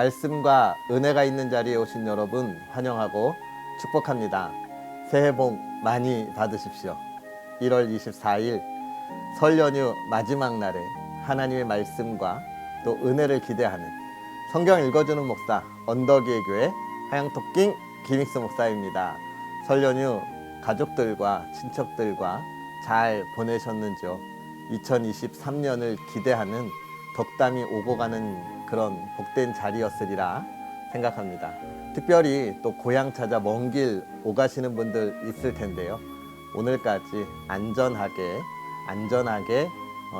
말씀과 은혜가 있는 자리에 오신 여러분 환영하고 축복합니다. 새해 복 많이 받으십시오. 1월 24일 설 연휴 마지막 날에 하나님의 말씀과 또 은혜를 기대하는 성경 읽어주는 목사 언덕이의 교회 하양토킹 김익수 목사입니다. 설 연휴 가족들과 친척들과 잘 보내셨는지요? 2023년을 기대하는 덕담이 오고 가는 그런 복된 자리였으리라 생각합니다. 특별히 또 고향 찾아 먼 길 오가시는 분들 있을 텐데요. 오늘까지 안전하게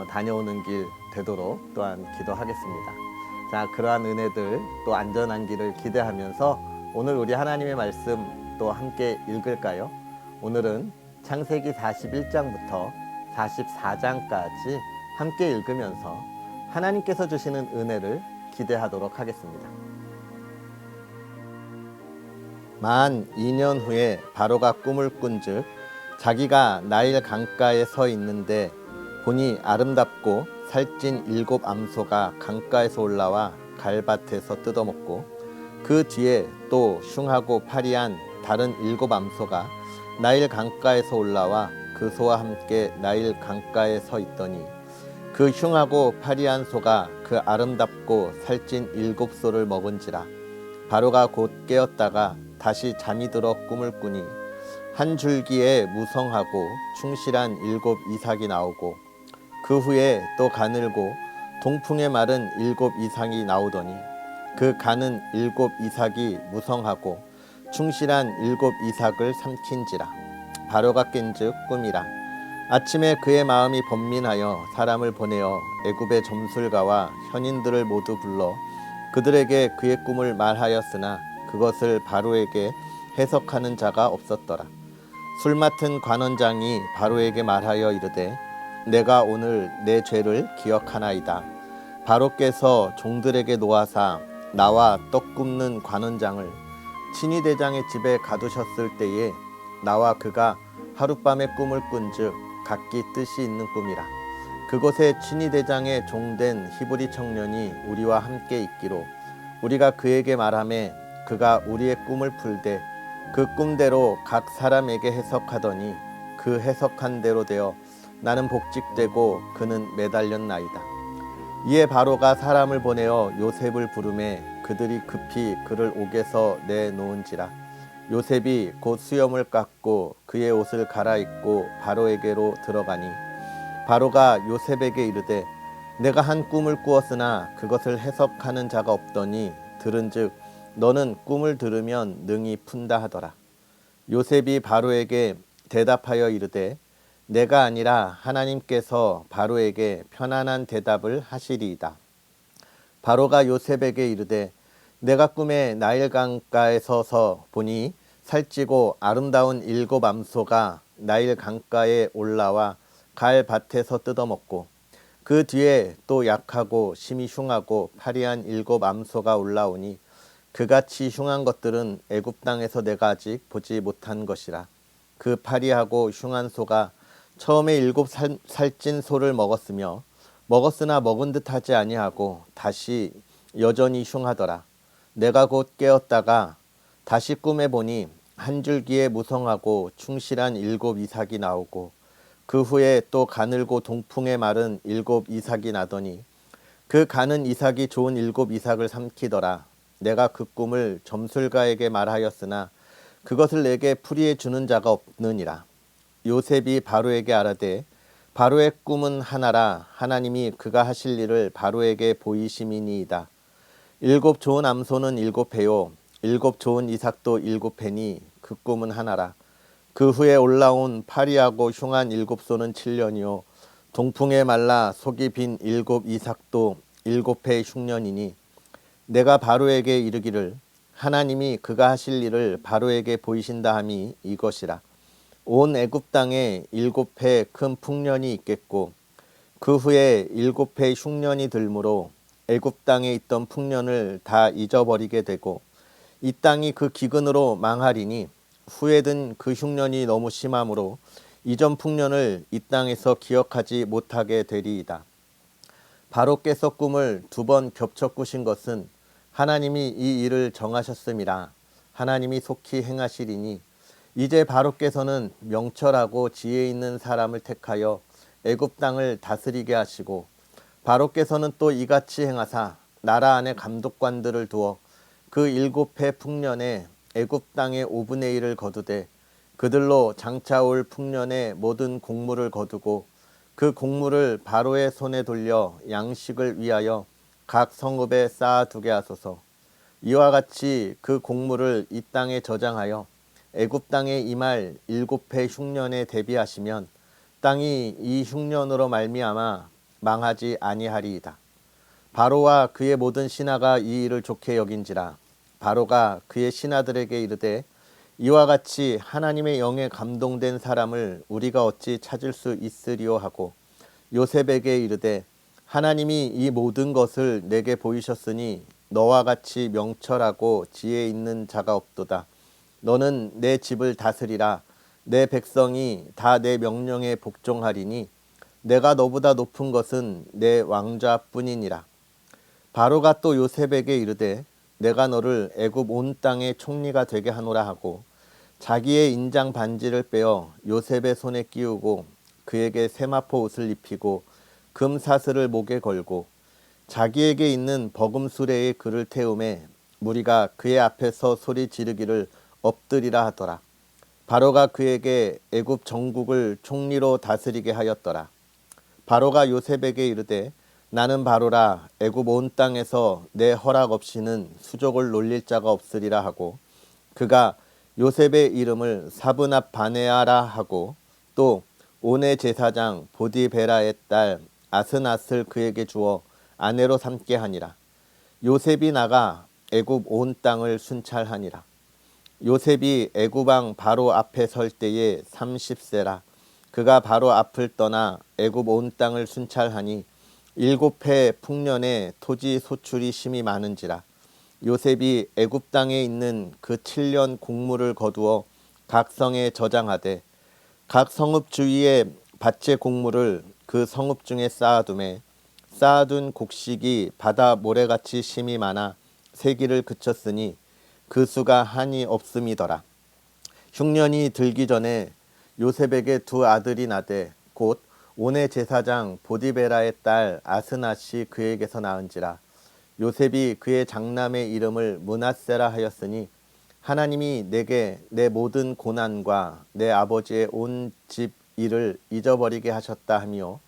다녀오는 길 되도록 또한 기도하겠습니다. 자, 그러한 은혜들 또 안전한 길을 기대하면서 오늘 우리 하나님의 말씀 또 함께 읽을까요? 오늘은 창세기 41장부터 44장까지 함께 읽으면서 하나님께서 주시는 은혜를 기대하도록 하겠습니다. 만 2년 후에 바로가 꿈을 꾼즉 자기가 나일 강가에 서 있는데 보니 아름답고 살찐 7 암소가 강가에서 올라와 갈밭에서 뜯어먹고 그 뒤에 또 흉하고 파리한 다른 7 암소가 나일 강가에서 올라와 그 소와 함께 나일 강가에 서 있더니 그 흉하고 파리한 소가 그 아름답고 살찐 7 소를 먹은지라. 바로가 곧 깨었다가 다시 잠이 들어 꿈을 꾸니 한 줄기에 무성하고 충실한 7 이삭이 나오고 그 후에 또 가늘고 동풍에 마른 7 이삭이 나오더니 그 가는 7 이삭이 무성하고 충실한 7 이삭을 삼킨지라. 바로가 깬즉 꿈이라. 아침에 그의 마음이 번민하여 사람을 보내어 애굽의 점술가와 현인들을 모두 불러 그들에게 그의 꿈을 말하였으나 그것을 바로에게 해석하는 자가 없었더라. 술 맡은 관원장이 바로에게 말하여 이르되 내가 오늘 내 죄를 기억하나이다. 바로께서 종들에게 노하사 나와 떡 굽는 관원장을 친위대장의 집에 가두셨을 때에 나와 그가 하룻밤에 꿈을 꾼즉 각기 뜻이 있는 꿈이라. 그곳에 친위대장의 종된 히브리 청년이 우리와 함께 있기로 우리가 그에게 말하매 그가 우리의 꿈을 풀되 그 꿈대로 각 사람에게 해석하더니 그 해석한 대로 되어 나는 복직되고 그는 매달렸나이다. 이에 바로가 사람을 보내어 요셉을 부르매 그들이 급히 그를 옥에서 내놓은지라. 요셉이 곧 수염을 깎고 그의 옷을 갈아입고 바로에게로 들어가니 바로가 요셉에게 이르되 내가 한 꿈을 꾸었으나 그것을 해석하는 자가 없더니 들은즉 너는 꿈을 들으면 능히 푼다 하더라. 요셉이 바로에게 대답하여 이르되 내가 아니라 하나님께서 바로에게 편안한 대답을 하시리이다. 바로가 요셉에게 이르되 내가 꿈에 나일 강가에 서서 보니 살찌고 아름다운 7 암소가 나일 강가에 올라와 갈밭에서 뜯어먹고 그 뒤에 또 약하고 심히 흉하고 파리한 7 암소가 올라오니 그같이 흉한 것들은 애굽 땅에서 내가 아직 보지 못한 것이라. 그 파리하고 흉한 소가 처음에 7 살찐 소를 먹었으나 먹은 듯하지 아니하고 다시 여전히 흉하더라. 내가 곧 깨었다가 다시 꿈에 보니 한 줄기에 무성하고 충실한 7 이삭이 나오고 그 후에 또 가늘고 동풍에 마른 7 이삭이 나더니 그 가는 이삭이 좋은 7 이삭을 삼키더라. 내가 그 꿈을 점술가에게 말하였으나 그것을 내게 풀이해 주는 자가 없느니라. 요셉이 바로에게 아뢰되 바로의 꿈은 하나라. 하나님이 그가 하실 일을 바로에게 보이심이니이다. 7 좋은 암소는 7 배요 7 좋은 이삭도 7 배니 그 꿈은 하나라. 그 후에 올라온 파리하고 흉한 7 소는 7년이요 동풍에 말라 속이 빈 7 이삭도 7 배 흉년이니 내가 바로에게 이르기를 하나님이 그가 하실 일을 바로에게 보이신다 함이 이것이라. 온 애굽 땅에 7 해 큰 풍년이 있겠고 그 후에 7 해 흉년이 들므로 애굽 땅에 있던 풍년을 다 잊어버리게 되고 이 땅이 그 기근으로 망하리니 후에든 그 흉년이 너무 심하므로 이전 풍년을 이 땅에서 기억하지 못하게 되리이다. 바로께서 꿈을 2번 겹쳐 꾸신 것은 하나님이 이 일을 정하셨음이라. 하나님이 속히 행하시리니 이제 바로께서는 명철하고 지혜 있는 사람을 택하여 애굽 땅을 다스리게 하시고, 바로께서는 또 이같이 행하사 나라 안에 감독관들을 두어 그 7해 풍년에 애굽 땅의 5분의 1을 거두되 그들로 장차올 풍년의 모든 곡물을 거두고 그 곡물을 바로의 손에 돌려 양식을 위하여 각 성읍에 쌓아두게 하소서. 이와 같이 그 곡물을 이 땅에 저장하여 애굽 땅에 임할 7해 흉년에 대비하시면 땅이 이 흉년으로 말미암아 망하지 아니하리이다. 바로와 그의 모든 신하가 이 일을 좋게 여긴지라. 바로가 그의 신하들에게 이르되 이와 같이 하나님의 영에 감동된 사람을 우리가 어찌 찾을 수 있으리요 하고, 요셉에게 이르되 하나님이 이 모든 것을 내게 보이셨으니 너와 같이 명철하고 지혜 있는 자가 없도다. 너는 내 집을 다스리라. 내 백성이 다 내 명령에 복종하리니 내가 너보다 높은 것은 내 왕좌뿐이니라. 바로가 또 요셉에게 이르되 내가 너를 애굽 온 땅의 총리가 되게 하노라 하고, 자기의 인장 반지를 빼어 요셉의 손에 끼우고 그에게 세마포 옷을 입히고 금 사슬을 목에 걸고 자기에게 있는 버금 수레에 그를 태우매 무리가 그의 앞에서 소리 지르기를 엎드리라 하더라. 바로가 그에게 애굽 전국을 총리로 다스리게 하였더라. 바로가 요셉에게 이르되 나는 바로라. 애굽 온 땅에서 내 허락 없이는 수족을 놀릴 자가 없으리라 하고, 그가 요셉의 이름을 사브납 바네아라 하고 또 온의 제사장 보디베라의 딸 아스낫을 그에게 주어 아내로 삼게 하니라. 요셉이 나가 애굽 온 땅을 순찰하니라. 요셉이 애굽 왕 바로 앞에 설 때에 30세라. 그가 바로 앞을 떠나 애굽 온 땅을 순찰하니 7해 풍년에 토지 소출이 심히 많은지라. 요셉이 애굽 땅에 있는 그 7년 곡물을 거두어 각 성에 저장하되 각 성읍 주위에 밭의 곡물을 그 성읍 중에 쌓아두매 쌓아둔 곡식이 바다 모래같이 심이 많아 세기를 그쳤으니 그 수가 한이 없음이더라. 흉년이 들기 전에 요셉에게 두 아들이 나되 곧 온의 제사장 보디베라의 딸 아스낫이 그에게서 낳은지라. 요셉이 그의 장남의 이름을 므낫세라 하였으니 하나님이 내게 내 모든 고난과 내 아버지의 온 집 일을 잊어버리게 하셨다 하며,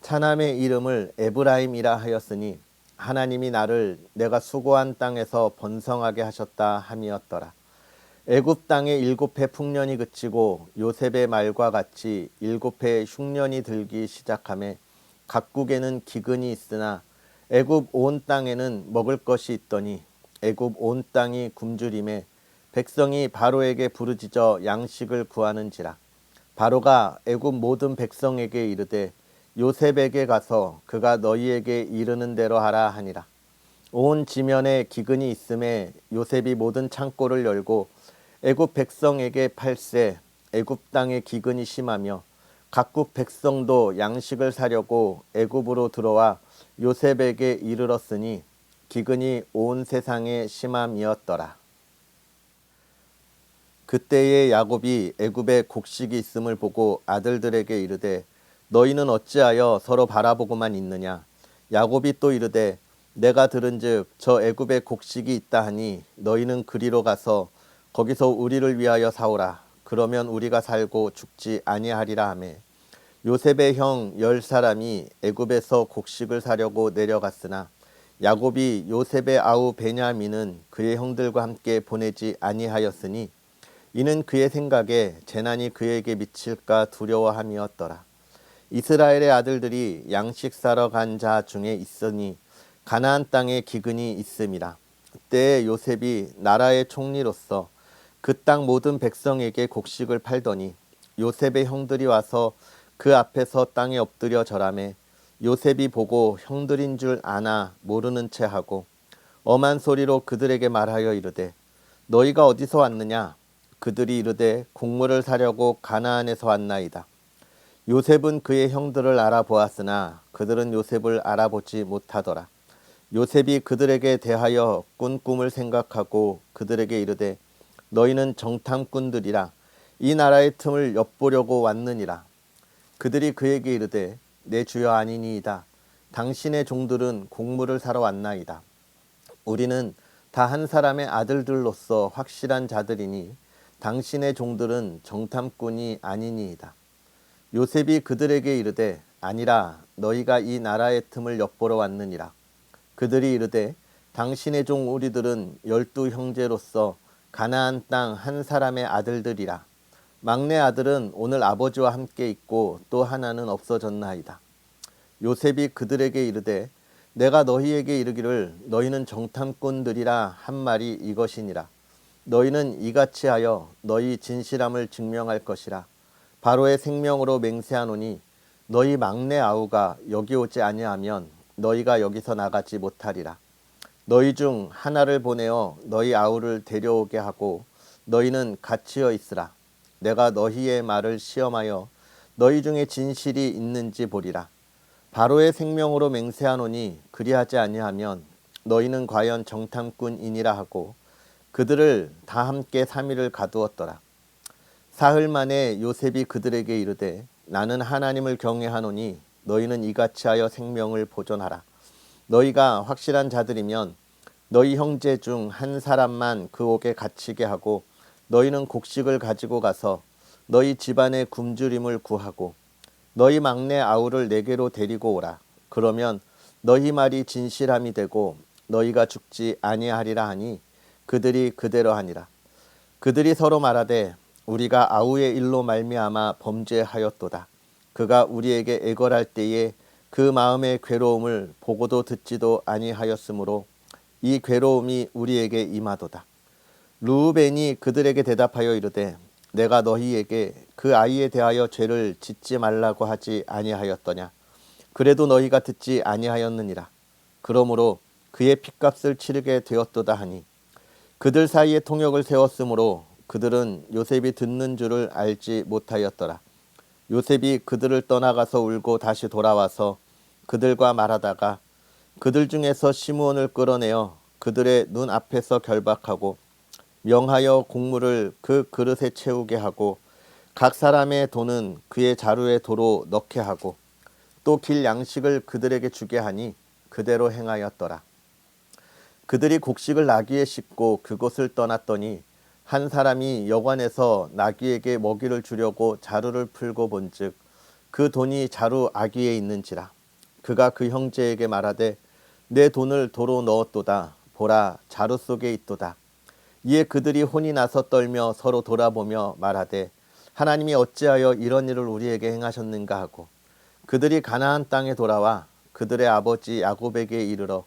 차남의 이름을 에브라임이라 하였으니 하나님이 나를 내가 수고한 땅에서 번성하게 하셨다 함이었더라. 애굽 땅의 7해 풍년이 그치고 요셉의 말과 같이 7해 흉년이 들기 시작하매 각국에는 기근이 있으나 애굽 온 땅에는 먹을 것이 있더니 애굽 온 땅이 굶주림에 백성이 바로에게 부르짖어 양식을 구하는지라. 바로가 애굽 모든 백성에게 이르되 요셉에게 가서 그가 너희에게 이르는 대로 하라 하니라. 온 지면에 기근이 있음에 요셉이 모든 창고를 열고 애굽 백성에게 팔세. 애굽 땅에 기근이 심하며 각국 백성도 양식을 사려고 애굽으로 들어와 요셉에게 이르렀으니 기근이 온 세상에 심함이었더라. 그때에 야곱이 애굽에 곡식이 있음을 보고 아들들에게 이르되 너희는 어찌하여 서로 바라보고만 있느냐. 야곱이 또 이르되 내가 들은즉 저 애굽에 곡식이 있다 하니 너희는 그리로 가서 거기서 우리를 위하여 사오라. 그러면 우리가 살고 죽지 아니하리라 하매, 요셉의 형 10사람이 애굽에서 곡식을 사려고 내려갔으나 야곱이 요셉의 아우 베냐민은 그의 형들과 함께 보내지 아니하였으니 이는 그의 생각에 재난이 그에게 미칠까 두려워함이었더라. 이스라엘의 아들들이 양식 사러 간 자 중에 있으니 가나안 땅에 기근이 있음이라. 때에 요셉이 나라의 총리로서 그 땅 모든 백성에게 곡식을 팔더니 요셉의 형들이 와서 그 앞에서 땅에 엎드려 절하매 요셉이 보고 형들인 줄 아나 모르는 채 하고 엄한 소리로 그들에게 말하여 이르되 너희가 어디서 왔느냐. 그들이 이르되 곡물을 사려고 가나안에서 왔나이다. 요셉은 그의 형들을 알아보았으나 그들은 요셉을 알아보지 못하더라. 요셉이 그들에게 대하여 꾼 꿈을 생각하고 그들에게 이르되 너희는 정탐꾼들이라 이 나라의 틈을 엿보려고 왔느니라. 그들이 그에게 이르되 내 주여 아니니이다. 당신의 종들은 곡물을 사러 왔나이다. 우리는 다 한 사람의 아들들로서 확실한 자들이니 당신의 종들은 정탐꾼이 아니니이다. 요셉이 그들에게 이르되 아니라 너희가 이 나라의 틈을 엿보러 왔느니라. 그들이 이르되 당신의 종 우리들은 12 형제로서 가나안 땅 한 사람의 아들들이라. 막내 아들은 오늘 아버지와 함께 있고 또 하나는 없어졌나이다. 요셉이 그들에게 이르되 내가 너희에게 이르기를 너희는 정탐꾼들이라 한 말이 이것이니라. 너희는 이같이 하여 너희 진실함을 증명할 것이라. 바로의 생명으로 맹세하노니 너희 막내 아우가 여기 오지 아니하면 너희가 여기서 나가지 못하리라. 너희 중 하나를 보내어 너희 아우를 데려오게 하고 너희는 갇히어 있으라. 내가 너희의 말을 시험하여 너희 중에 진실이 있는지 보리라. 바로의 생명으로 맹세하노니 그리하지 아니하면 너희는 과연 정탐꾼이니라 하고 그들을 다 함께 3일을 가두었더라. 사흘 만에 요셉이 그들에게 이르되 나는 하나님을 경외하노니 너희는 이같이 하여 생명을 보존하라. 너희가 확실한 자들이면 너희 형제 중 한 사람만 그 옥에 갇히게 하고 너희는 곡식을 가지고 가서 너희 집안의 굶주림을 구하고 너희 막내 아우를 내게로 데리고 오라. 그러면 너희 말이 진실함이 되고 너희가 죽지 아니하리라 하니 그들이 그대로 하니라. 그들이 서로 말하되 우리가 아우의 일로 말미암아 범죄하였도다. 그가 우리에게 애걸할 때에 그 마음의 괴로움을 보고도 듣지도 아니하였으므로 이 괴로움이 우리에게 임하도다. 르우벤이 그들에게 대답하여 이르되 내가 너희에게 그 아이에 대하여 죄를 짓지 말라고 하지 아니하였더냐. 그래도 너희가 듣지 아니하였느니라. 그러므로 그의 핏값을 치르게 되었도다 하니 그들 사이에 통역을 세웠으므로 그들은 요셉이 듣는 줄을 알지 못하였더라. 요셉이 그들을 떠나가서 울고 다시 돌아와서 그들과 말하다가 그들 중에서 시므온을 끌어내어 그들의 눈 앞에서 결박하고 명하여 곡물을 그 그릇에 채우게 하고 각 사람의 돈은 그의 자루에 도로 넣게 하고 또 길 양식을 그들에게 주게 하니 그대로 행하였더라. 그들이 곡식을 나귀에 싣고 그곳을 떠났더니 한 사람이 여관에서 나귀에게 먹이를 주려고 자루를 풀고 본즉 그 돈이 자루 아귀에 있는지라. 그가 그 형제에게 말하되 내 돈을 도로 넣었도다. 보라 자루 속에 있도다. 이에 그들이 혼이 나서 떨며 서로 돌아보며 말하되 하나님이 어찌하여 이런 일을 우리에게 행하셨는가 하고 그들이 가나안 땅에 돌아와 그들의 아버지 야곱에게 이르러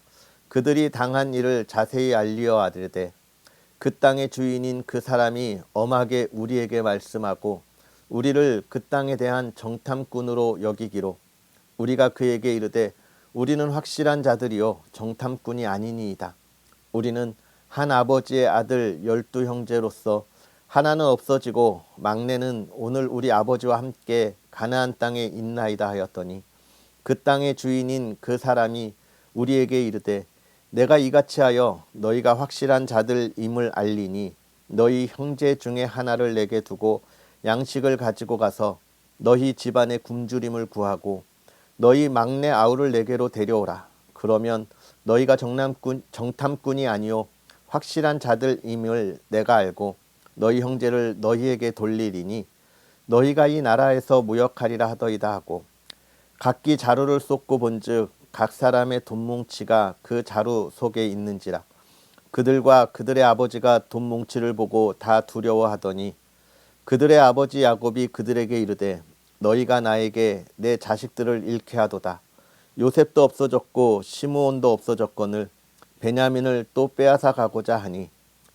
그들이 당한 일을 자세히 알리어 아뢰되 그 땅의 주인인 그 사람이 엄하게 우리에게 말씀하고 우리를 그 땅에 대한 정탐꾼으로 여기기로 우리가 그에게 이르되 우리는 확실한 자들이요 정탐꾼이 아니니이다. 우리는 한 아버지의 아들 12 형제로서 하나는 없어지고 막내는 오늘 우리 아버지와 함께 가나안 땅에 있나이다 하였더니 그 땅의 주인인 그 사람이 우리에게 이르되 내가 이같이 하여 너희가 확실한 자들임을 알리니 너희 형제 중에 하나를 내게 두고 양식을 가지고 가서 너희 집안의 굶주림을 구하고 너희 막내 아우를 내게로 데려오라. 그러면 너희가 정탐꾼이 아니요 확실한 자들임을 내가 알고 너희 형제를 너희에게 돌리리니 너희가 이 나라에서 무역하리라 하더이다 하고 각기 자루를 쏟고 본즉 각 사람의 돈뭉치가 그 자루 속에 있는지라. 그들과 그들의 아버지가 돈뭉치를 보고 다 두려워하더니 그들의 아버지 야곱이 그들에게 이르되 너희가 나에게 내 자식들을 잃게 하도다. 요셉도 없어졌고 시므온도 없어졌거늘 베냐민을 또 빼앗아 가고자 하니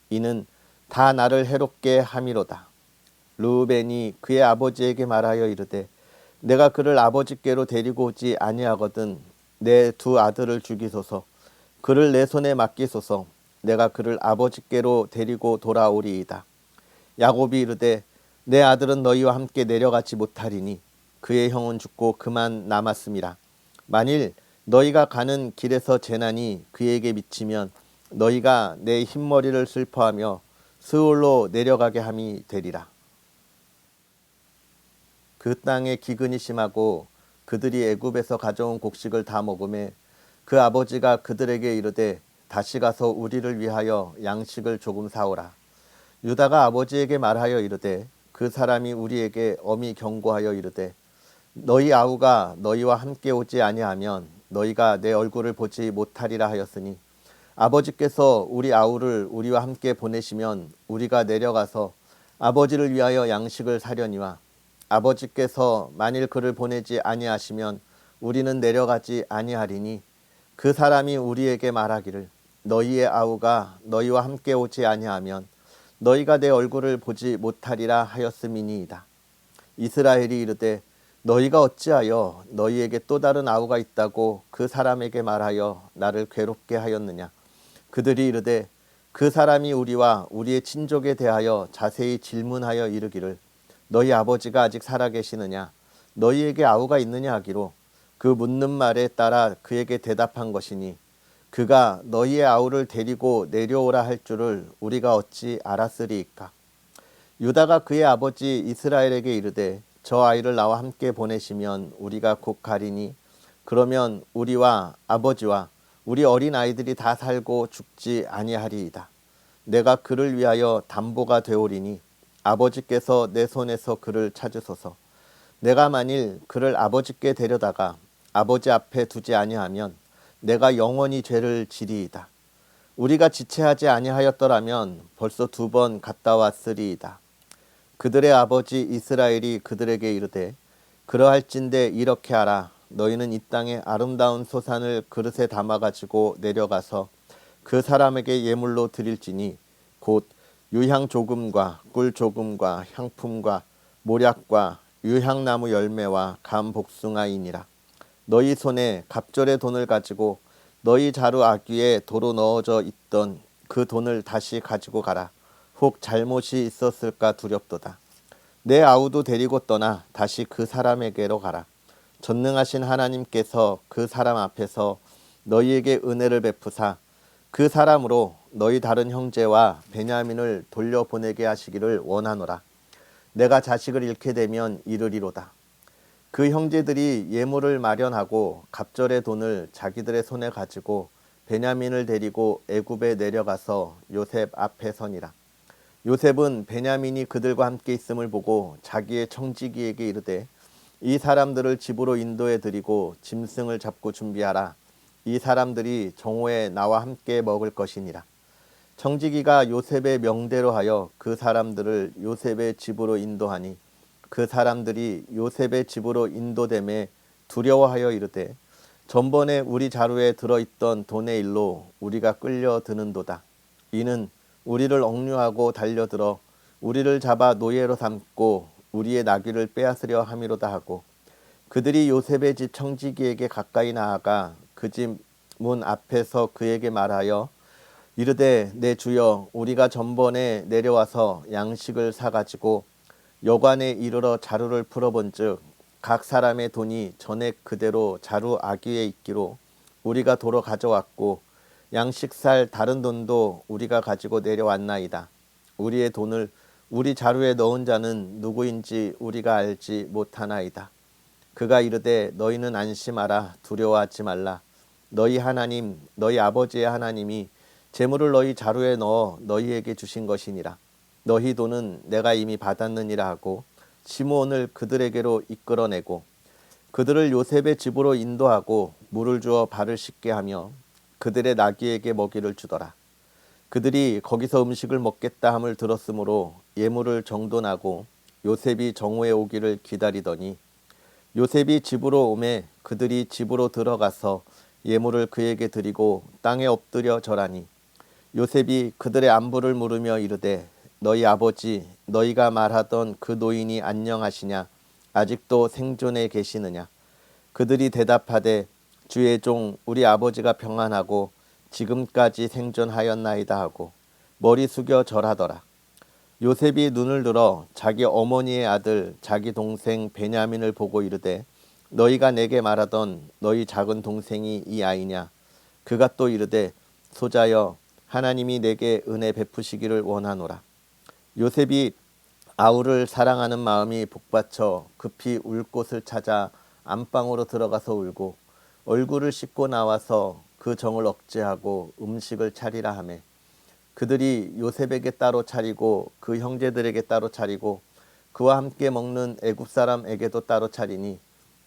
이는 다 나를 해롭게 함이로다. 르우벤이 그의 아버지에게 말하여 이르되 내가 그를 아버지께로 데리고 오지 아니하거든 내 2 아들을 죽이소서. 그를 내 손에 맡기소서. 내가 그를 아버지께로 데리고 돌아오리이다. 야곱이 이르되 내 아들은 너희와 함께 내려가지 못하리니 그의 형은 죽고 그만 남았음이라. 만일 너희가 가는 길에서 재난이 그에게 미치면 너희가 내 흰머리를 슬퍼하며 스올로 내려가게 함이 되리라. 그 땅에 기근이 심하고 그들이 애굽에서 가져온 곡식을 다 먹음에 그 아버지가 그들에게 이르되 다시 가서 우리를 위하여 양식을 조금 사오라. 유다가 아버지에게 말하여 이르되 그 사람이 우리에게 엄히 경고하여 이르되 너희 아우가 너희와 함께 오지 아니하면 너희가 내 얼굴을 보지 못하리라 하였으니 아버지께서 우리 아우를 우리와 함께 보내시면 우리가 내려가서 아버지를 위하여 양식을 사려니와 아버지께서 만일 그를 보내지 아니하시면 우리는 내려가지 아니하리니 그 사람이 우리에게 말하기를 너희의 아우가 너희와 함께 오지 아니하면 너희가 내 얼굴을 보지 못하리라 하였음이니이다. 이스라엘이 이르되 너희가 어찌하여 너희에게 또 다른 아우가 있다고 그 사람에게 말하여 나를 괴롭게 하였느냐. 그들이 이르되 그 사람이 우리와 우리의 친족에 대하여 자세히 질문하여 이르기를 너희 아버지가 아직 살아계시느냐 너희에게 아우가 있느냐 하기로 그 묻는 말에 따라 그에게 대답한 것이니 그가 너희의 아우를 데리고 내려오라 할 줄을 우리가 어찌 알았으리이까. 유다가 그의 아버지 이스라엘에게 이르되 저 아이를 나와 함께 보내시면 우리가 곧 가리니 그러면 우리와 아버지와 우리 어린 아이들이 다 살고 죽지 아니하리이다. 내가 그를 위하여 담보가 되오리니 아버지께서 내 손에서 그를 찾으소서. 내가 만일 그를 아버지께 데려다가 아버지 앞에 두지 아니하면 내가 영원히 죄를 지리이다. 우리가 지체하지 아니하였더라면 벌써 2번 갔다 왔으리이다. 그들의 아버지 이스라엘이 그들에게 이르되 그러할진대 이렇게 하라. 너희는 이 땅에 아름다운 소산을 그릇에 담아가지고 내려가서 그 사람에게 예물로 드릴지니 곧 유향 조금과 꿀 조금과 향품과 모략과 유향나무 열매와 감 복숭아이니라. 너희 손에 갑절의 돈을 가지고 너희 자루 아귀에 도로 넣어져 있던 그 돈을 다시 가지고 가라. 혹 잘못이 있었을까 두렵도다. 내 아우도 데리고 떠나 다시 그 사람에게로 가라. 전능하신 하나님께서 그 사람 앞에서 너희에게 은혜를 베푸사 그 사람으로 너희 다른 형제와 베냐민을 돌려보내게 하시기를 원하노라. 내가 자식을 잃게 되면 이르리로다. 그 형제들이 예물을 마련하고 갑절의 돈을 자기들의 손에 가지고 베냐민을 데리고 애굽에 내려가서 요셉 앞에 서니라. 요셉은 베냐민이 그들과 함께 있음을 보고 자기의 청지기에게 이르되 이 사람들을 집으로 인도해 드리고 짐승을 잡고 준비하라. 이 사람들이 정오에 나와 함께 먹을 것이니라. 청지기가 요셉의 명대로 하여 그 사람들을 요셉의 집으로 인도하니 그 사람들이 요셉의 집으로 인도됨에 두려워하여 이르되 전번에 우리 자루에 들어있던 돈의 일로 우리가 끌려드는도다. 이는 우리를 억류하고 달려들어 우리를 잡아 노예로 삼고 우리의 나귀를 빼앗으려 함이로다 하고 그들이 요셉의 집 청지기에게 가까이 나아가 그 집 문 앞에서 그에게 말하여 이르되 내 주여 우리가 전번에 내려와서 양식을 사가지고 여관에 이르러 자루를 풀어본즉 각 사람의 돈이 전에 그대로 자루 아귀에 있기로 우리가 도로 가져왔고 양식 살 다른 돈도 우리가 가지고 내려왔나이다. 우리의 돈을 우리 자루에 넣은 자는 누구인지 우리가 알지 못하나이다. 그가 이르되 너희는 안심하라. 두려워하지 말라. 너희 하나님 너희 아버지의 하나님이 재물을 너희 자루에 넣어 너희에게 주신 것이니라. 너희 돈은 내가 이미 받았느니라 하고 시므온을 그들에게로 이끌어내고 그들을 요셉의 집으로 인도하고 물을 주어 발을 씻게 하며 그들의 나귀에게 먹이를 주더라. 그들이 거기서 음식을 먹겠다 함을 들었으므로 예물을 정돈하고 요셉이 정오에 오기를 기다리더니 요셉이 집으로 오매 그들이 집으로 들어가서 예물을 그에게 드리고 땅에 엎드려 절하니 요셉이 그들의 안부를 물으며 이르되 너희 아버지 너희가 말하던 그 노인이 안녕하시냐 아직도 생존해 계시느냐. 그들이 대답하되 주의 종 우리 아버지가 평안하고 지금까지 생존하였나이다 하고 머리 숙여 절하더라. 요셉이 눈을 들어 자기 어머니의 아들 자기 동생 베냐민을 보고 이르되 너희가 내게 말하던 너희 작은 동생이 이 아이냐? 그가 또 이르되 소자여 하나님이 내게 은혜 베푸시기를 원하노라. 요셉이 아우를 사랑하는 마음이 복받쳐 급히 울 곳을 찾아 안방으로 들어가서 울고 얼굴을 씻고 나와서 그 정을 억제하고 음식을 차리라 하매 그들이 요셉에게 따로 차리고 그 형제들에게 따로 차리고 그와 함께 먹는 애굽 사람에게도 따로 차리니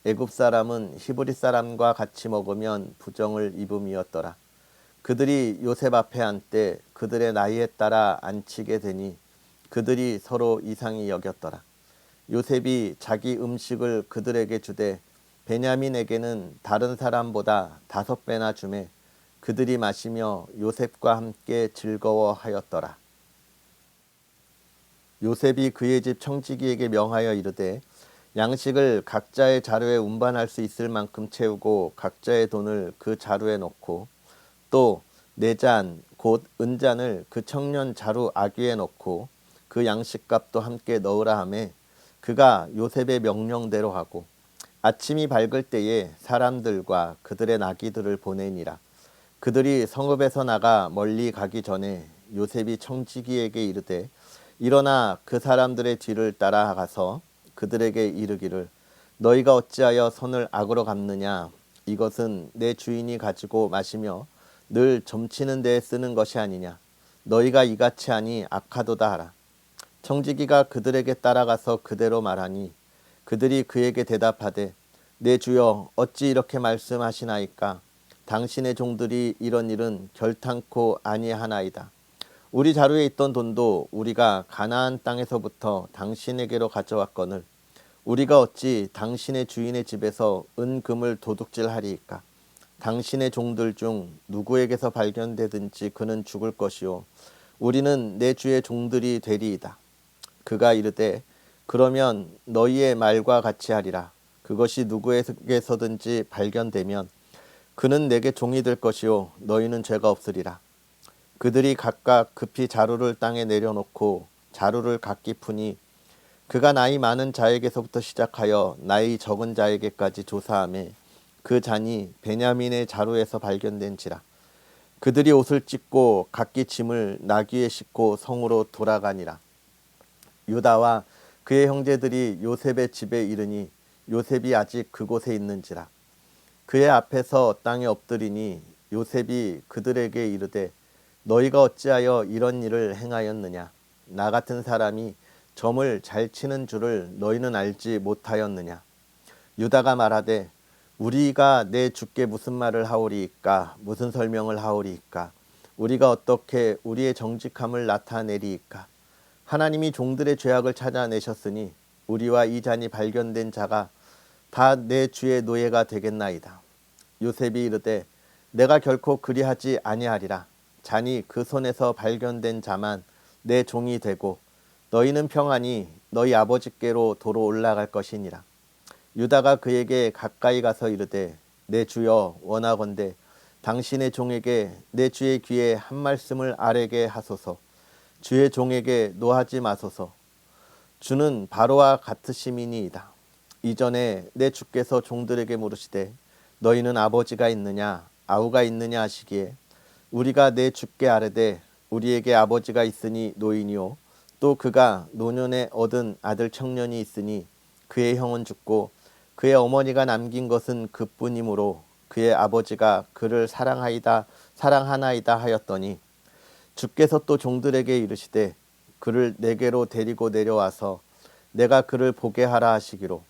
애굽 사람은 히브리 사람과 같이 먹으면 부정을 입음이었더라. 그들이 요셉 앞에 앉되 그들의 나이에 따라 앉히게 되니 그들이 서로 이상히 여겼더라. 요셉이 자기 음식을 그들에게 주되 베냐민에게는 다른 사람보다 5배나 주매 그들이 마시며 요셉과 함께 즐거워하였더라. 요셉이 그의 집 청지기에게 명하여 이르되 양식을 각자의 자루에 운반할 수 있을 만큼 채우고 각자의 돈을 그 자루에 넣고 또 4잔 곧 은잔을 그 청년 자루 아귀에 넣고 그 양식값도 함께 넣으라 하매 그가 요셉의 명령대로 하고 아침이 밝을 때에 사람들과 그들의 나귀들을 보내니라. 그들이 성읍에서 나가 멀리 가기 전에 요셉이 청지기에게 이르되 일어나 그 사람들의 뒤를 따라가서 그들에게 이르기를 너희가 어찌하여 손을 악으로 갚느냐? 이것은 내 주인이 가지고 마시며 늘 점치는 데에 쓰는 것이 아니냐? 너희가 이같이 하니 악하도다 하라. 청지기가 그들에게 따라가서 그대로 말하니 그들이 그에게 대답하되 내 주여 어찌 이렇게 말씀하시나이까? 당신의 종들이 이런 일은 결탄코 아니하나이다. 우리 자루에 있던 돈도 우리가 가나안 땅에서부터 당신에게로 가져왔거늘 우리가 어찌 당신의 주인의 집에서 은금을 도둑질하리이까? 당신의 종들 중 누구에게서 발견되든지 그는 죽을 것이요 우리는 내 주의 종들이 되리이다. 그가 이르되 그러면 너희의 말과 같이 하리라. 그것이 누구에게서든지 발견되면 그는 내게 종이 될 것이요 너희는 죄가 없으리라. 그들이 각각 급히 자루를 땅에 내려놓고 자루를 각기 푸니 그가 나이 많은 자에게서부터 시작하여 나이 적은 자에게까지 조사하며 그 잔이 베냐민의 자루에서 발견된지라. 그들이 옷을 찢고 각기 짐을 나귀에 싣고 성으로 돌아가니라. 유다와 그의 형제들이 요셉의 집에 이르니 요셉이 아직 그곳에 있는지라. 그의 앞에서 땅에 엎드리니 요셉이 그들에게 이르되 너희가 어찌하여 이런 일을 행하였느냐? 나 같은 사람이 점을 잘 치는 줄을 너희는 알지 못하였느냐? 유다가 말하되 우리가 내 주께 무슨 말을 하오리이까? 무슨 설명을 하오리이까? 우리가 어떻게 우리의 정직함을 나타내리이까? 하나님이 종들의 죄악을 찾아내셨으니 우리와 이 잔이 발견된 자가 다 내 주의 노예가 되겠나이다. 요셉이 이르되 내가 결코 그리하지 아니하리라. 잔이 그 손에서 발견된 자만 내 종이 되고 너희는 평안히 너희 아버지께로 도로 올라갈 것이니라. 유다가 그에게 가까이 가서 이르되 내 주여 원하건대 당신의 종에게 내 주의 귀에 한 말씀을 아뢰게 하소서. 주의 종에게 노하지 마소서. 주는 바로와 같으심이니이다. 이전에 내 주께서 종들에게 물으시되 너희는 아버지가 있느냐 아우가 있느냐 하시기에 우리가 내 주께 아뢰되 우리에게 아버지가 있으니 노인이요 또 그가 노년에 얻은 아들 청년이 있으니 그의 형은 죽고 그의 어머니가 남긴 것은 그뿐이므로 그의 아버지가 그를 사랑하나이다 하였더니 주께서 또 종들에게 이르시되 그를 내게로 데리고 내려와서 내가 그를 보게 하라 하시기로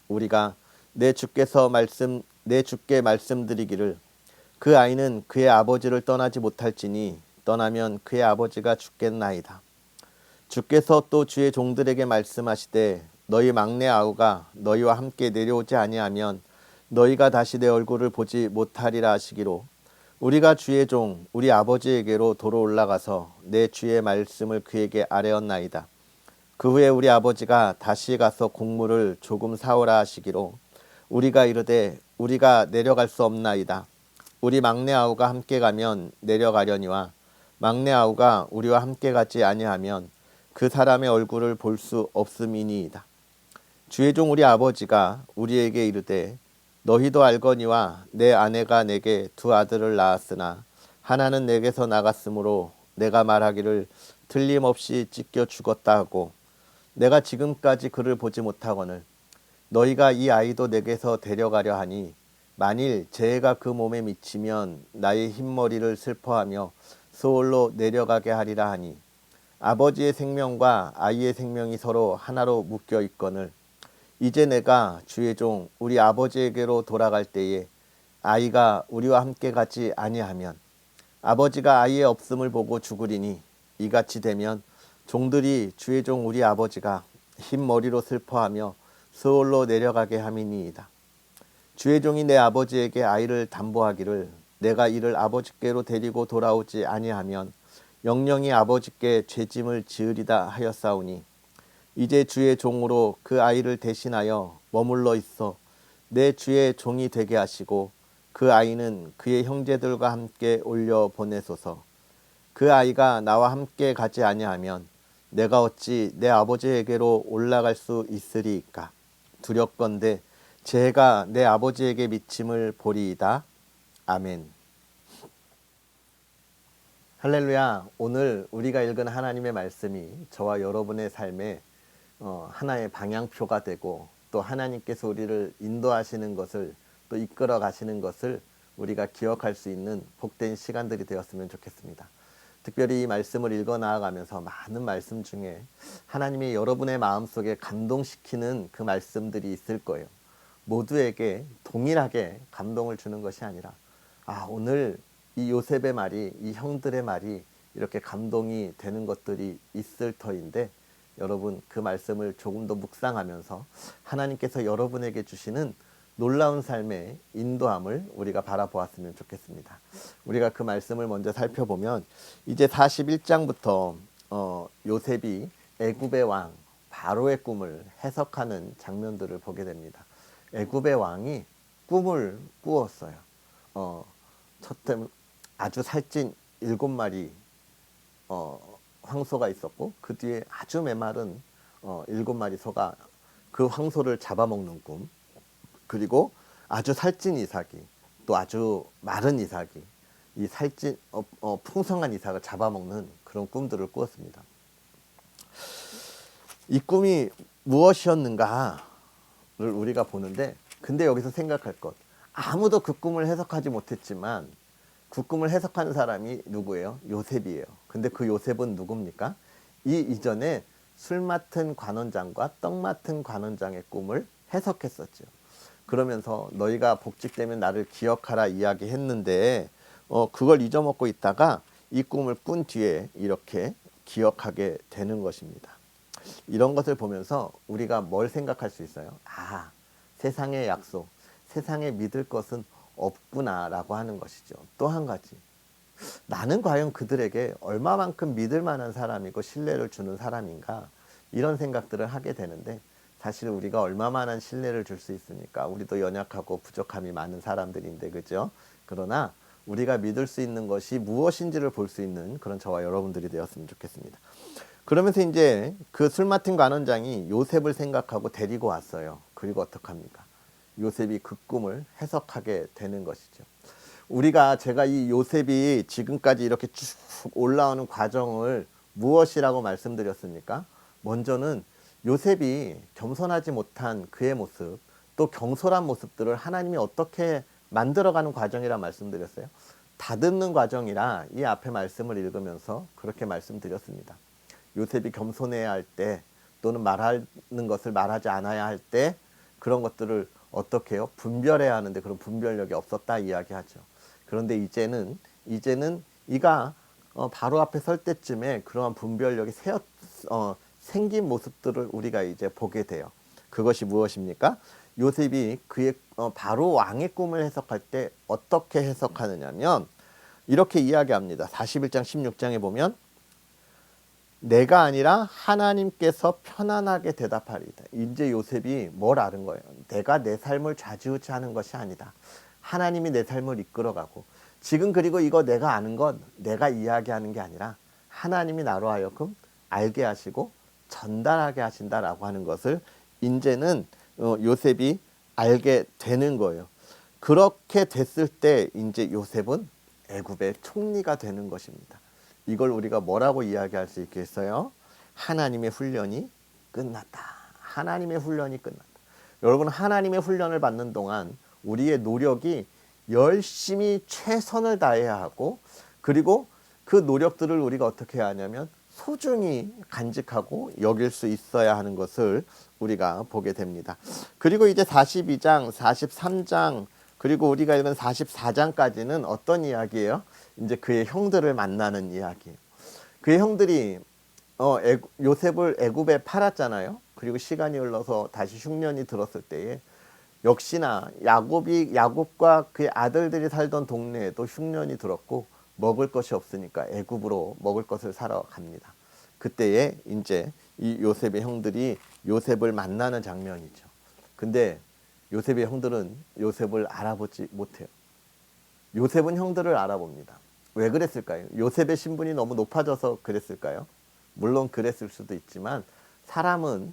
우리가 내 주께 말씀드리기를 그 아이는 그의 아버지를 떠나지 못할지니 떠나면 그의 아버지가 죽겠나이다. 주께서 또 주의 종들에게 말씀하시되 너희 막내 아우가 너희와 함께 내려오지 아니하면 너희가 다시 내 얼굴을 보지 못하리라 하시기로 우리가 주의 종 우리 아버지에게로 도로 올라가서 내 주의 말씀을 그에게 아뢰었나이다. 그 후에 우리 아버지가 다시 가서 곡물을 조금 사오라 하시기로 우리가 이르되 우리가 내려갈 수 없나이다. 우리 막내 아우가 함께 가면 내려가려니와 막내 아우가 우리와 함께 가지 아니하면 그 사람의 얼굴을 볼 수 없음이니이다. 주의 종 우리 아버지가 우리에게 이르되 너희도 알거니와 내 아내가 내게 두 아들을 낳았으나 하나는 내게서 나갔으므로 내가 말하기를 틀림없이 찢겨 죽었다 하고 내가 지금까지 그를 보지 못하거늘 너희가 이 아이도 내게서 데려가려 하니 만일 재해가 그 몸에 미치면 나의 흰머리를 슬퍼하며 스올로 내려가게 하리라 하니 아버지의 생명과 아이의 생명이 서로 하나로 묶여 있거늘 이제 내가 주의 종 우리 아버지에게로 돌아갈 때에 아이가 우리와 함께 가지 아니하면 아버지가 아이의 없음을 보고 죽으리니 이같이 되면 종들이 주의 종 우리 아버지가 흰 머리로 슬퍼하며 스올로 내려가게 함이니이다. 주의 종이 내 아버지에게 아이를 담보하기를 내가 이를 아버지께로 데리고 돌아오지 아니하면 영영이 아버지께 죄짐을 지으리다 하였사오니 이제 주의 종으로 그 아이를 대신하여 머물러 있어 내 주의 종이 되게 하시고 그 아이는 그의 형제들과 함께 올려 보내소서. 그 아이가 나와 함께 가지 아니하면 내가 어찌 내 아버지에게로 올라갈 수 있으리이까. 두렵건대 재해가 내 아버지에게 미침을 보리이다. 아멘. 할렐루야. 오늘 우리가 읽은 하나님의 말씀이 저와 여러분의 삶에 하나의 방향표가 되고 또 하나님께서 우리를 인도하시는 것을 또 이끌어 가시는 것을 우리가 기억할 수 있는 복된 시간들이 되었으면 좋겠습니다. 특별히 이 말씀을 읽어 나아가면서 많은 말씀 중에 하나님이 여러분의 마음속에 감동시키는 그 말씀들이 있을 거예요. 모두에게 동일하게 감동을 주는 것이 아니라 오늘 이 요셉의 말이, 이 형들의 말이 이렇게 감동이 되는 것들이 있을 터인데 여러분 그 말씀을 조금 더 묵상하면서 하나님께서 여러분에게 주시는 놀라운 삶의 인도함을 우리가 바라보았으면 좋겠습니다. 우리가 그 말씀을 먼저 살펴보면 이제 41장부터 요셉이 애굽의 왕 바로의 꿈을 해석하는 장면들을 보게 됩니다. 애굽의 왕이 꿈을 꾸었어요. 첫째 아주 살찐 7마리 황소가 있었고 그 뒤에 아주 메마른 7마리 소가 그 황소를 잡아먹는 꿈, 그리고 아주 살찐 이삭이 또 아주 마른 이삭이 이 살찐 풍성한 이삭을 잡아먹는 그런 꿈들을 꾸었습니다. 이 꿈이 무엇이었는가를 우리가 보는데 근데 여기서 생각할 것, 아무도 그 꿈을 해석하지 못했지만 그 꿈을 해석하는 사람이 누구예요? 요셉이에요. 근데 그 요셉은 누굽니까? 이 이전에 술 맡은 관원장과 떡 맡은 관원장의 꿈을 해석했었죠. 그러면서 너희가 복직되면 나를 기억하라 이야기했는데 그걸 잊어먹고 있다가 이 꿈을 꾼 뒤에 이렇게 기억하게 되는 것입니다. 이런 것을 보면서 우리가 뭘 생각할 수 있어요? 세상의 약속, 세상에 믿을 것은 없구나 라고 하는 것이죠. 또 한 가지, 나는 과연 그들에게 얼마만큼 믿을 만한 사람이고 신뢰를 주는 사람인가, 이런 생각들을 하게 되는데 사실 우리가 얼마만한 신뢰를 줄 수 있습니까? 우리도 연약하고 부족함이 많은 사람들인데, 그죠? 그러나 우리가 믿을 수 있는 것이 무엇인지를 볼 수 있는 그런 저와 여러분들이 되었으면 좋겠습니다. 그러면서 이제 그 술 맡은 관원장이 요셉을 생각하고 데리고 왔어요. 그리고 어떡합니까? 요셉이 그 꿈을 해석하게 되는 것이죠. 제가 이 요셉이 지금까지 이렇게 쭉 올라오는 과정을 무엇이라고 말씀드렸습니까? 먼저는 요셉이 겸손하지 못한 그의 모습, 또 경솔한 모습들을 하나님이 어떻게 만들어가는 과정이라 말씀드렸어요. 다듬는 과정이라 이 앞에 말씀을 읽으면서 그렇게 말씀드렸습니다. 요셉이 겸손해야 할 때, 또는 말하는 것을 말하지 않아야 할 때 그런 것들을 어떻게 해요? 분별해야 하는데 그런 분별력이 없었다 이야기하죠. 그런데 이제는 이가 바로 앞에 설 때쯤에 그러한 분별력이 생긴 모습들을 우리가 이제 보게 돼요. 그것이 무엇입니까? 요셉이 그의 바로 왕의 꿈을 해석할 때 어떻게 해석하느냐면 이렇게 이야기합니다. 41장 16장에 보면 내가 아니라 하나님께서 편안하게 대답하리이다. 이제 요셉이 뭘 아는 거예요? 내가 내 삶을 좌지우지하는 것이 아니다. 하나님이 내 삶을 이끌어가고, 지금 그리고 이거 내가 아는 건 내가 이야기하는 게 아니라 하나님이 나로 하여금 알게 하시고 전달하게 하신다라고 하는 것을 이제는 요셉이 알게 되는 거예요. 그렇게 됐을 때 이제 요셉은 애굽의 총리가 되는 것입니다. 이걸 우리가 뭐라고 이야기할 수 있겠어요? 하나님의 훈련이 끝났다. 하나님의 훈련이 끝났다. 여러분, 하나님의 훈련을 받는 동안 우리의 노력이 열심히 최선을 다해야 하고, 그리고 그 노력들을 우리가 어떻게 해야 하냐면 소중히 간직하고 여길 수 있어야 하는 것을 우리가 보게 됩니다. 그리고 이제 42장, 43장, 그리고 우리가 읽은 44장까지는 어떤 이야기예요? 이제 그의 형들을 만나는 이야기예요. 그의 형들이 요셉을 애굽에 팔았잖아요. 그리고 시간이 흘러서 다시 흉년이 들었을 때에 역시나 야곱과 그의 아들들이 살던 동네에도 흉년이 들었고 먹을 것이 없으니까 애굽으로 먹을 것을 사러 갑니다. 그때에 이제 이 요셉의 형들이 요셉을 만나는 장면이죠. 근데 요셉의 형들은 요셉을 알아보지 못해요. 요셉은 형들을 알아봅니다. 왜 그랬을까요? 요셉의 신분이 너무 높아져서 그랬을까요? 물론 그랬을 수도 있지만 사람은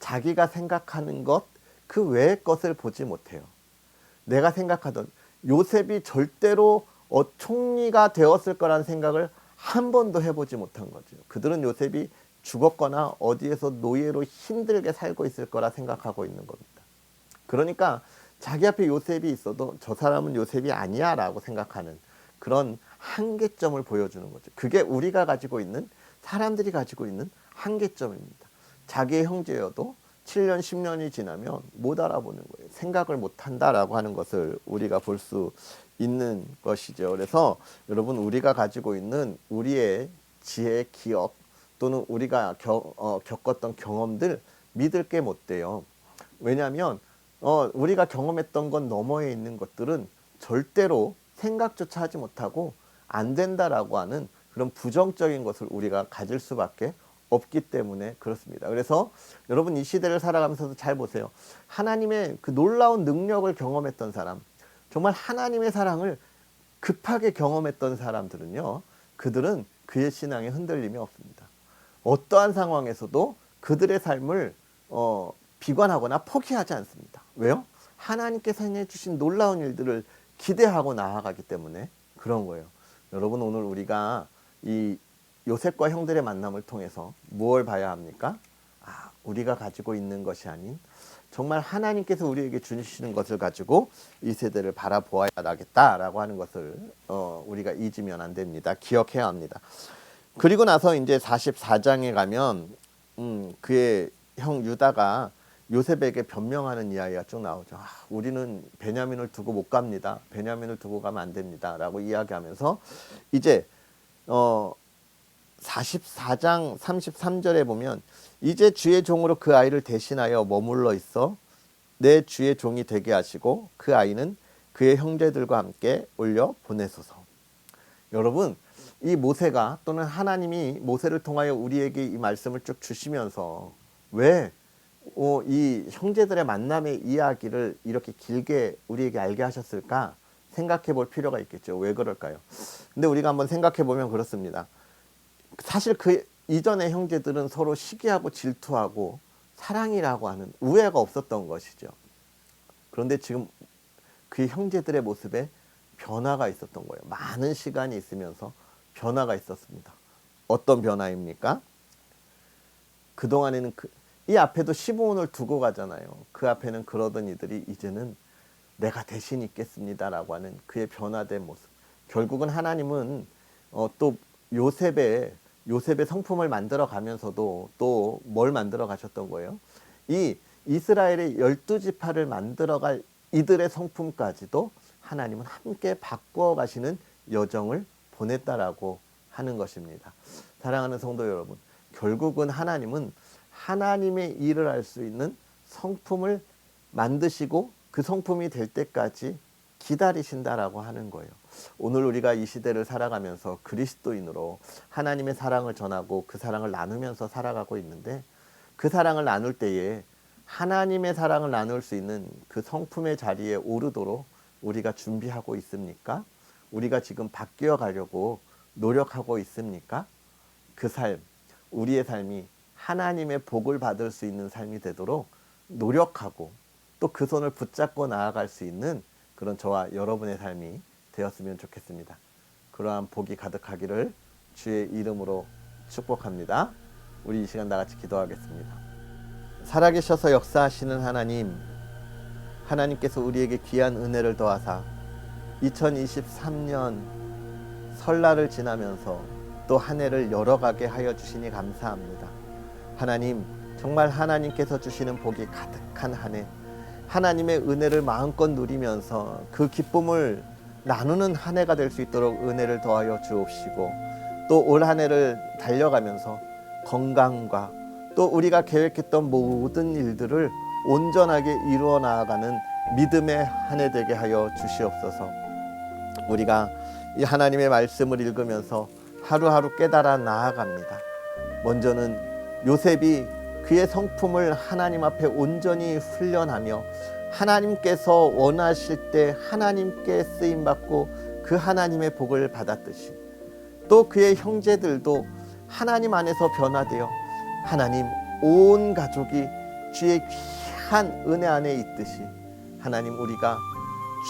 자기가 생각하는 것 그 외의 것을 보지 못해요. 내가 생각하던 요셉이 절대로 총리가 되었을 거라는 생각을 한 번도 해보지 못한 거죠. 그들은 요셉이 죽었거나 어디에서 노예로 힘들게 살고 있을 거라 생각하고 있는 겁니다. 그러니까 자기 앞에 요셉이 있어도 저 사람은 요셉이 아니야 라고 생각하는 그런 한계점을 보여주는 거죠. 그게 우리가 가지고 있는, 사람들이 가지고 있는 한계점입니다. 자기의 형제여도 7년 10년이 지나면 못 알아보는 거예요. 생각을 못 한다라고 하는 것을 우리가 볼 수 있는 것이죠. 그래서 여러분, 우리가 가지고 있는 우리의 지혜, 기억 또는 우리가 겪었던 경험들 믿을 게 못 돼요. 왜냐하면 우리가 경험했던 것 너머에 있는 것들은 절대로 생각조차 하지 못하고 안 된다라고 하는 그런 부정적인 것을 우리가 가질 수밖에 없기 때문에 그렇습니다. 그래서 여러분, 이 시대를 살아가면서도 잘 보세요. 하나님의 그 놀라운 능력을 경험했던 사람, 정말 하나님의 사랑을 급하게 경험했던 사람들은요, 그들은 그의 신앙에 흔들림이 없습니다. 어떠한 상황에서도 그들의 삶을 비관하거나 포기하지 않습니다. 왜요? 하나님께서 해주신 놀라운 일들을 기대하고 나아가기 때문에 그런 거예요. 여러분, 오늘 우리가 이 요셉과 형들의 만남을 통해서 무엇을 봐야 합니까? 우리가 가지고 있는 것이 아닌 정말 하나님께서 우리에게 주시는 것을 가지고 이 세대를 바라보아야 하겠다라고 하는 것을 우리가 잊으면 안 됩니다. 기억해야 합니다. 그리고 나서 이제 44장에 가면 그의 형 유다가 요셉에게 변명하는 이야기가 쭉 나오죠. 우리는 베냐민을 두고 못 갑니다. 베냐민을 두고 가면 안 됩니다. 라고 이야기하면서 이제 44장 33절에 보면 이제 주의 종으로 그 아이를 대신하여 머물러 있어 내 주의 종이 되게 하시고 그 아이는 그의 형제들과 함께 올려 보내소서. 여러분, 이 모세가 또는 하나님이 모세를 통하여 우리에게 이 말씀을 쭉 주시면서 왜 이 형제들의 만남의 이야기를 이렇게 길게 우리에게 알게 하셨을까 생각해 볼 필요가 있겠죠. 왜 그럴까요? 근데 우리가 한번 생각해 보면 그렇습니다. 사실 그 이전의 형제들은 서로 시기하고 질투하고 사랑이라고 하는 우애가 없었던 것이죠. 그런데 지금 그 형제들의 모습에 변화가 있었던 거예요. 많은 시간이 있으면서 변화가 있었습니다. 어떤 변화입니까? 그동안에는 이 앞에도 시므온을 두고 가잖아요. 그 앞에는 그러던 이들이 이제는 내가 대신 있겠습니다라고 하는 그의 변화된 모습. 결국은 하나님은 또 요셉의 성품을 만들어 가면서도 또 뭘 만들어 가셨던 거예요? 이 이스라엘의 12지파를 만들어갈 이들의 성품까지도 하나님은 함께 바꾸어 가시는 여정을 보냈다라고 하는 것입니다. 사랑하는 성도 여러분, 결국은 하나님은 하나님의 일을 할 수 있는 성품을 만드시고 그 성품이 될 때까지 기다리신다라고 하는 거예요. 오늘 우리가 이 시대를 살아가면서 그리스도인으로 하나님의 사랑을 전하고 그 사랑을 나누면서 살아가고 있는데, 그 사랑을 나눌 때에 하나님의 사랑을 나눌 수 있는 그 성품의 자리에 오르도록 우리가 준비하고 있습니까? 우리가 지금 바뀌어 가려고 노력하고 있습니까? 그 삶, 우리의 삶이 하나님의 복을 받을 수 있는 삶이 되도록 노력하고 또 그 손을 붙잡고 나아갈 수 있는 그런 저와 여러분의 삶이 되었으면 좋겠습니다. 그러한 복이 가득하기를 주의 이름으로 축복합니다. 우리 이 시간 다 같이 기도하겠습니다. 살아계셔서 역사하시는 하나님, 하나님께서 우리에게 귀한 은혜를 더하사 2023년 설날을 지나면서 또 한 해를 열어가게 하여 주시니 감사합니다. 하나님, 정말 하나님께서 주시는 복이 가득한 한 해, 하나님의 은혜를 마음껏 누리면서 그 기쁨을 나누는 한 해가 될 수 있도록 은혜를 더하여 주옵시고, 또 올 한 해를 달려가면서 건강과 또 우리가 계획했던 모든 일들을 온전하게 이루어 나아가는 믿음의 한 해 되게 하여 주시옵소서. 우리가 이 하나님의 말씀을 읽으면서 하루하루 깨달아 나아갑니다. 먼저는 요셉이 그의 성품을 하나님 앞에 온전히 훈련하며 하나님께서 원하실 때 하나님께 쓰임받고 그 하나님의 복을 받았듯이, 또 그의 형제들도 하나님 안에서 변화되어 하나님 온 가족이 주의 귀한 은혜 안에 있듯이, 하나님 우리가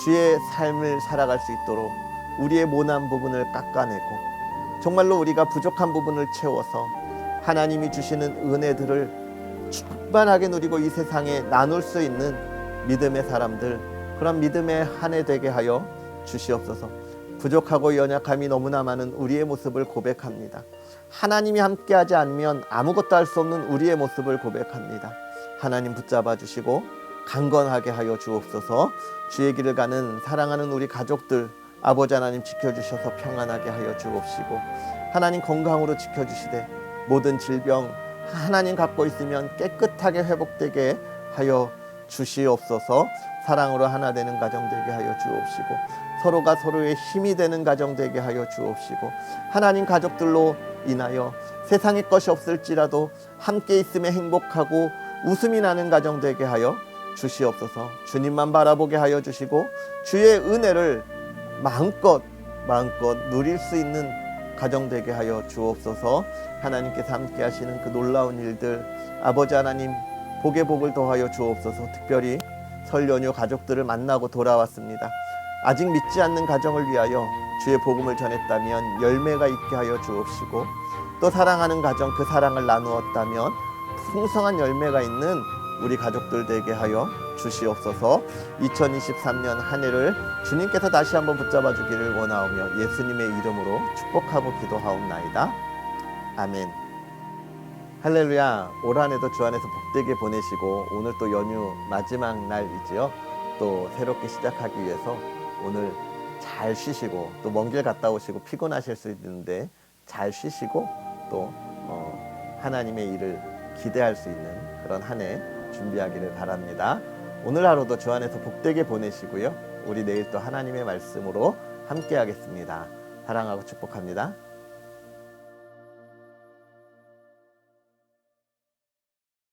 주의 삶을 살아갈 수 있도록 우리의 모난 부분을 깎아내고 정말로 우리가 부족한 부분을 채워서 하나님이 주시는 은혜들을 충만하게 누리고 이 세상에 나눌 수 있는 믿음의 사람들, 그런 믿음의 한 해 되게 하여 주시옵소서. 부족하고 연약함이 너무나 많은 우리의 모습을 고백합니다. 하나님이 함께하지 않으면 아무것도 할 수 없는 우리의 모습을 고백합니다. 하나님 붙잡아 주시고 강건하게 하여 주옵소서. 주의 길을 가는 사랑하는 우리 가족들, 아버지 하나님 지켜주셔서 평안하게 하여 주옵시고, 하나님 건강으로 지켜주시되 모든 질병 하나님 갖고 있으면 깨끗하게 회복되게 하여 주시옵소서. 사랑으로 하나 되는 가정 되게 하여 주옵시고, 서로가 서로의 힘이 되는 가정 되게 하여 주옵시고, 하나님 가족들로 인하여 세상의 것이 없을지라도 함께 있음에 행복하고 웃음이 나는 가정 되게 하여 주시옵소서. 주님만 바라보게 하여 주시고 주의 은혜를 마음껏 누릴 수 있는 가정 되게 하여 주옵소서. 하나님께서 함께 하시는 그 놀라운 일들, 아버지 하나님 복의 복을 더하여 주옵소서. 특별히 설 연휴 가족들을 만나고 돌아왔습니다. 아직 믿지 않는 가정을 위하여 주의 복음을 전했다면 열매가 있게 하여 주옵시고, 또 사랑하는 가정 그 사랑을 나누었다면 풍성한 열매가 있는 우리 가족들 되게 하여 주시옵소서. 2023년 한 해를 주님께서 다시 한번 붙잡아 주기를 원하오며 예수님의 이름으로 축복하고 기도하옵나이다. 아멘. 할렐루야. 올 한 해도 주 안에서 복되게 보내시고, 오늘 또 연휴 마지막 날이지요. 또 새롭게 시작하기 위해서 오늘 잘 쉬시고, 또 먼 길 갔다 오시고 피곤하실 수 있는데 잘 쉬시고, 또 하나님의 일을 기대할 수 있는 그런 한 해 준비하기를 바랍니다. 오늘 하루도 주 안에서 복되게 보내시고요. 우리 내일 또 하나님의 말씀으로 함께 하겠습니다. 사랑하고 축복합니다.